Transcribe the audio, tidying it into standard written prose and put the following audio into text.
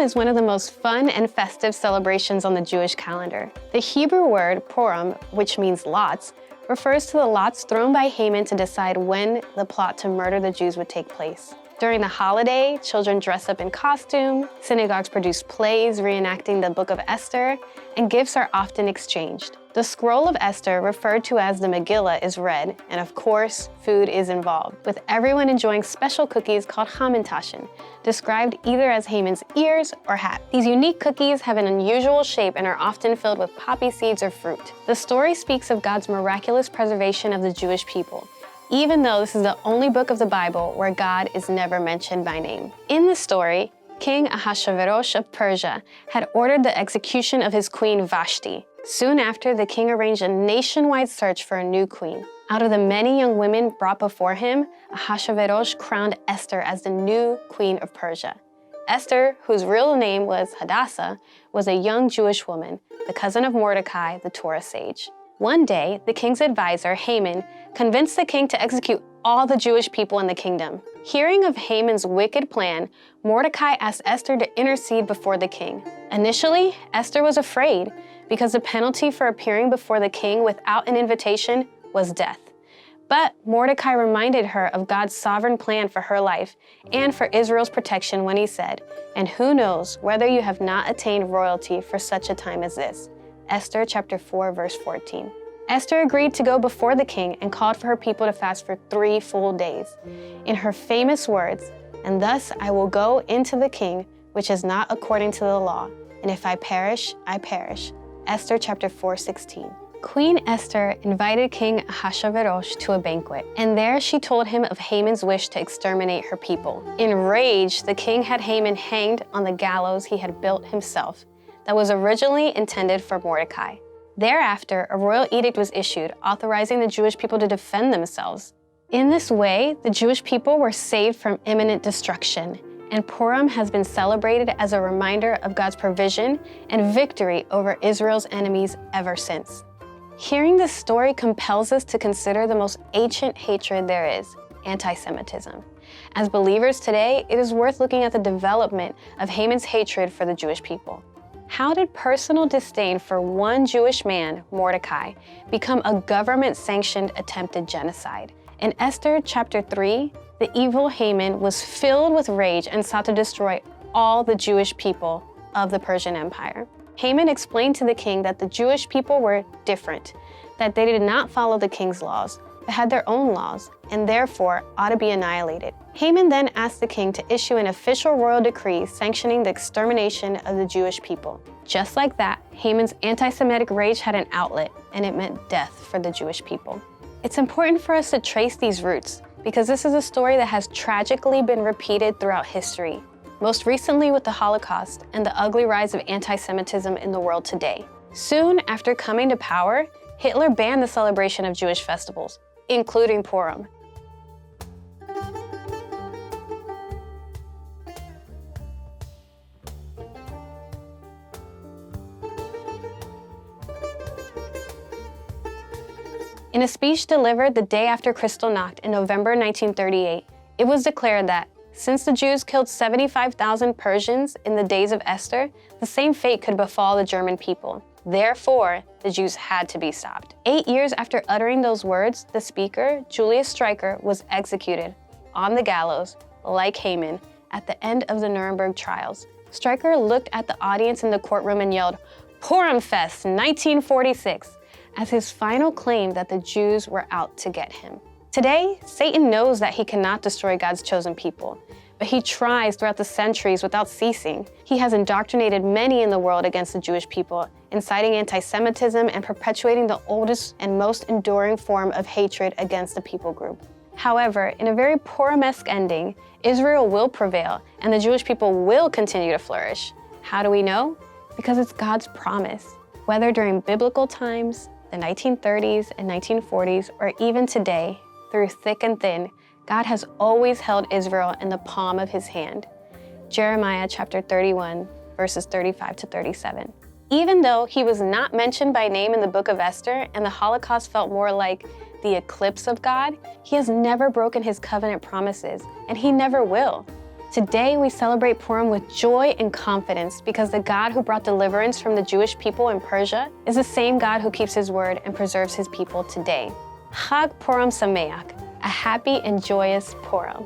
Purim is one of the most fun and festive celebrations on the Jewish calendar. The Hebrew word Purim, which means lots, refers to the lots thrown by Haman to decide when the plot to murder the Jews would take place. During the holiday, children dress up in costume, synagogues produce plays reenacting the Book of Esther, and gifts are often exchanged. The scroll of Esther, referred to as the Megillah, is read, and of course, food is involved, with everyone enjoying special cookies called hamantaschen, described either as Haman's ears or hat. These unique cookies have an unusual shape and are often filled with poppy seeds or fruit. The story speaks of God's miraculous preservation of the Jewish people, even though this is the only book of the Bible where God is never mentioned by name. In the story, King Ahasuerus of Persia had ordered the execution of his queen Vashti. Soon after, the king arranged a nationwide search for a new queen. Out of the many young women brought before him, Ahasuerus crowned Esther as the new queen of Persia. Esther, whose real name was Hadassah, was a young Jewish woman, the cousin of Mordecai, the Torah sage. One day, the king's advisor, Haman, convinced the king to execute all the Jewish people in the kingdom. Hearing of Haman's wicked plan, Mordecai asked Esther to intercede before the king. Initially, Esther was afraid because the penalty for appearing before the king without an invitation was death. But Mordecai reminded her of God's sovereign plan for her life and for Israel's protection when he said, "And who knows whether you have not attained royalty for such a time as this." Esther chapter 4, verse 14. Esther agreed to go before the king and called for her people to fast for 3 full days. In her famous words, "And thus I will go into the king, which is not according to the law, and if I perish, I perish." Esther chapter 4:16. Queen Esther invited King Ahasuerus to a banquet, and there she told him of Haman's wish to exterminate her people. Enraged, the king had Haman hanged on the gallows he had built himself, that was originally intended for Mordecai. Thereafter, a royal edict was issued authorizing the Jewish people to defend themselves. In this way, the Jewish people were saved from imminent destruction, and Purim has been celebrated as a reminder of God's provision and victory over Israel's enemies ever since. Hearing this story compels us to consider the most ancient hatred there is, anti-Semitism. As believers today, it is worth looking at the development of Haman's hatred for the Jewish people. How did personal disdain for one Jewish man, Mordecai, become a government-sanctioned attempted genocide? In Esther chapter 3, the evil Haman was filled with rage and sought to destroy all the Jewish people of the Persian Empire. Haman explained to the king that the Jewish people were different, that they did not follow the king's laws, but had their own laws, and therefore ought to be annihilated. Haman then asked the king to issue an official royal decree sanctioning the extermination of the Jewish people. Just like that, Haman's anti-Semitic rage had an outlet, and it meant death for the Jewish people. It's important for us to trace these roots, because this is a story that has tragically been repeated throughout history, most recently with the Holocaust and the ugly rise of anti-Semitism in the world today. Soon after coming to power, Hitler banned the celebration of Jewish festivals, including Purim. In a speech delivered the day after Kristallnacht in November 1938, it was declared that since the Jews killed 75,000 Persians in the days of Esther, the same fate could befall the German people. Therefore, the Jews had to be stopped. 8 years after uttering those words, the speaker, Julius Streicher, was executed on the gallows, like Haman, at the end of the Nuremberg trials. Streicher looked at the audience in the courtroom and yelled, "Purim Fest 1946, as his final claim that the Jews were out to get him. Today, Satan knows that he cannot destroy God's chosen people, but he tries throughout the centuries without ceasing. He has indoctrinated many in the world against the Jewish people, inciting anti-Semitism and perpetuating the oldest and most enduring form of hatred against the people group. However, in a very Purim-esque ending, Israel will prevail and the Jewish people will continue to flourish. How do we know? Because it's God's promise. Whether during biblical times, the 1930s and 1940s, or even today, through thick and thin, God has always held Israel in the palm of his hand. Jeremiah chapter 31, verses 35 to 37. Even though he was not mentioned by name in the book of Esther and the Holocaust felt more like the eclipse of God, he has never broken his covenant promises, and he never will. Today, we celebrate Purim with joy and confidence because the God who brought deliverance from the Jewish people in Persia is the same God who keeps his word and preserves his people today. Chag Purim Sameach, a happy and joyous Purim.